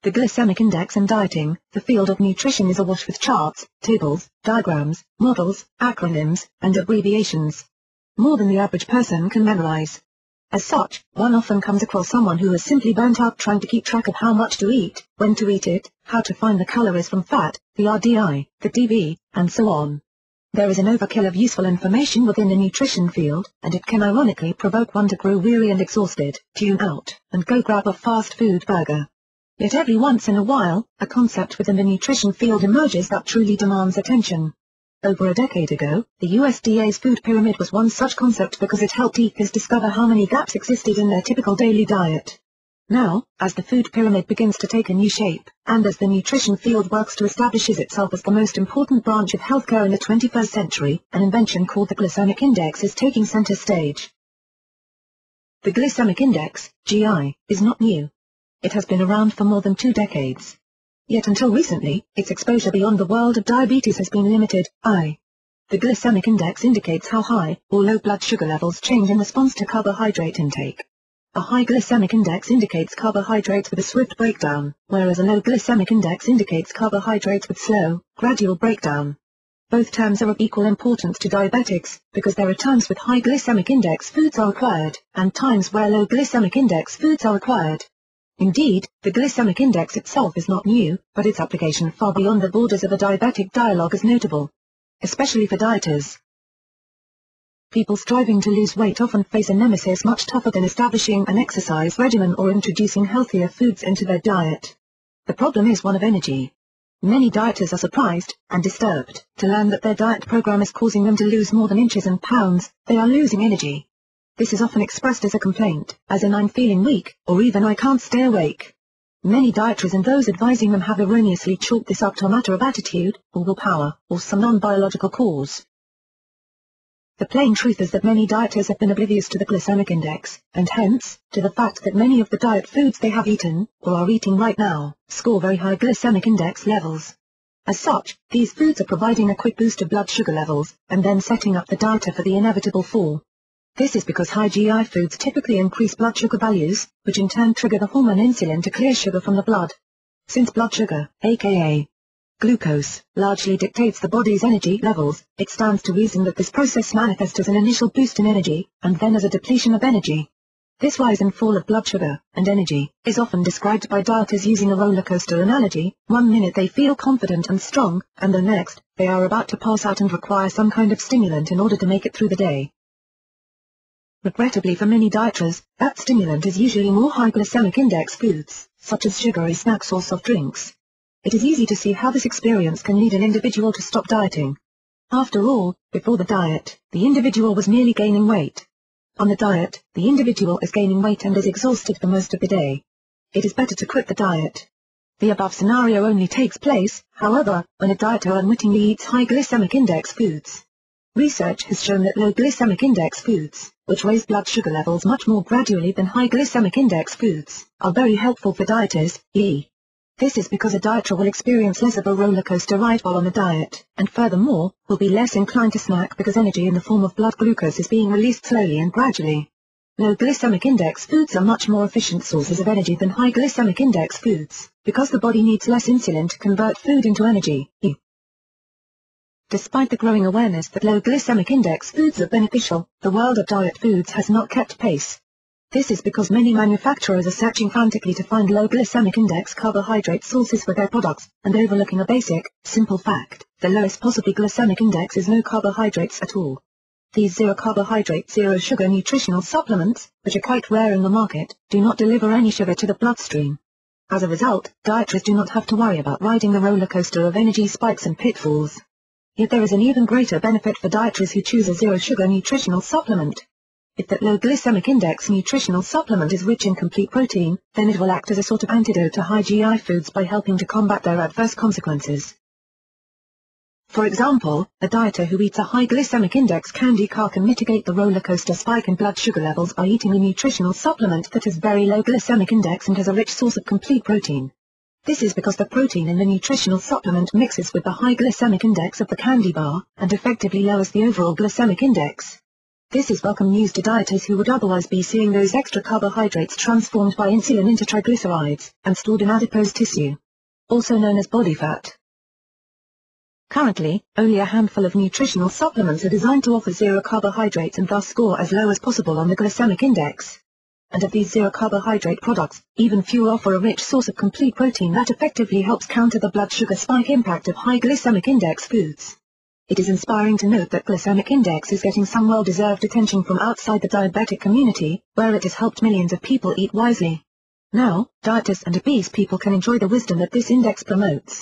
The glycemic index in dieting, the field of nutrition, is awash with charts, tables, diagrams, models, acronyms, and abbreviations. More than the average person can memorize. As such, one often comes across someone who is simply burnt out trying to keep track of how much to eat, when to eat it, how to find the calories from fat, the RDI, the DV, and so on. There is an overkill of useful information within the nutrition field, and it can ironically provoke one to grow weary and exhausted, tune out, and go grab a fast food burger. Yet every once in a while, a concept within the nutrition field emerges that truly demands attention. Over a decade ago, the USDA's food pyramid was one such concept because it helped eaters discover how many gaps existed in their typical daily diet. Now, as the food pyramid begins to take a new shape, and as the nutrition field works to establish itself as the most important branch of healthcare in the 21st century, an invention called the glycemic index is taking center stage. The glycemic index, GI, is not new. It has been around for more than 2 decades. Yet until recently, its exposure beyond the world of diabetes has been limited. The glycemic index indicates how high or low blood sugar levels change in response to carbohydrate intake. A high glycemic index indicates carbohydrates with a swift breakdown, whereas a low glycemic index indicates carbohydrates with slow, gradual breakdown. Both terms are of equal importance to diabetics, because there are times with high glycemic index foods are required, and times where low glycemic index foods are required. Indeed, the glycemic index itself is not new, but its application far beyond the borders of a diabetic dialogue is notable. Especially for dieters. People striving to lose weight often face a nemesis much tougher than establishing an exercise regimen or introducing healthier foods into their diet. The problem is one of energy. Many dieters are surprised, and disturbed, to learn that their diet program is causing them to lose more than inches and pounds. They are losing energy. This is often expressed as a complaint, as in "I'm feeling weak," or even "I can't stay awake." Many dietaries and those advising them have erroneously chalked this up to a matter of attitude, or willpower, or some non-biological cause. The plain truth is that many dieters have been oblivious to the glycemic index, and hence, to the fact that many of the diet foods they have eaten, or are eating right now, score very high glycemic index levels. As such, these foods are providing a quick boost of blood sugar levels, and then setting up the dieter for the inevitable fall. This is because high GI foods typically increase blood sugar values, which in turn trigger the hormone insulin to clear sugar from the blood. Since blood sugar, aka glucose, largely dictates the body's energy levels, it stands to reason that this process manifests as an initial boost in energy, and then as a depletion of energy. This rise and fall of blood sugar, and energy, is often described by dieters using a roller coaster analogy. One minute they feel confident and strong, and the next, they are about to pass out and require some kind of stimulant in order to make it through the day. Regrettably for many dieters, that stimulant is usually more high glycemic index foods, such as sugary snacks or soft drinks. It is easy to see how this experience can lead an individual to stop dieting. After all, before the diet, the individual was merely gaining weight. On the diet, the individual is gaining weight and is exhausted for most of the day. It is better to quit the diet. The above scenario only takes place, however, when a dieter unwittingly eats high glycemic index foods. Research has shown that low glycemic index foods, which raise blood sugar levels much more gradually than high glycemic index foods, are very helpful for dieters. This is because a dieter will experience less of a roller coaster ride while on the diet, and furthermore, will be less inclined to snack because energy in the form of blood glucose is being released slowly and gradually. Low glycemic index foods are much more efficient sources of energy than high glycemic index foods, because the body needs less insulin to convert food into energy. Despite the growing awareness that low glycemic index foods are beneficial, the world of diet foods has not kept pace. This is because many manufacturers are searching frantically to find low glycemic index carbohydrate sources for their products, and overlooking a basic, simple fact: the lowest possible glycemic index is no carbohydrates at all. These zero-carbohydrate, zero-sugar nutritional supplements, which are quite rare in the market, do not deliver any sugar to the bloodstream. As a result, dieters do not have to worry about riding the roller coaster of energy spikes and pitfalls. Yet there is an even greater benefit for dieters who choose a zero-sugar nutritional supplement. If that low glycemic index nutritional supplement is rich in complete protein, then it will act as a sort of antidote to high GI foods by helping to combat their adverse consequences. For example, a dieter who eats a high glycemic index candy car can mitigate the roller coaster spike in blood sugar levels by eating a nutritional supplement that has very low glycemic index and has a rich source of complete protein. This is because the protein in the nutritional supplement mixes with the high glycemic index of the candy bar, and effectively lowers the overall glycemic index. This is welcome news to dieters who would otherwise be seeing those extra carbohydrates transformed by insulin into triglycerides, and stored in adipose tissue, also known as body fat. Currently, only a handful of nutritional supplements are designed to offer zero carbohydrates and thus score as low as possible on the glycemic index. And of these zero carbohydrate products, even fewer offer a rich source of complete protein that effectively helps counter the blood sugar spike impact of high glycemic index foods. It is inspiring to note that glycemic index is getting some well-deserved attention from outside the diabetic community, where it has helped millions of people eat wisely. Now, dieters and obese people can enjoy the wisdom that this index promotes.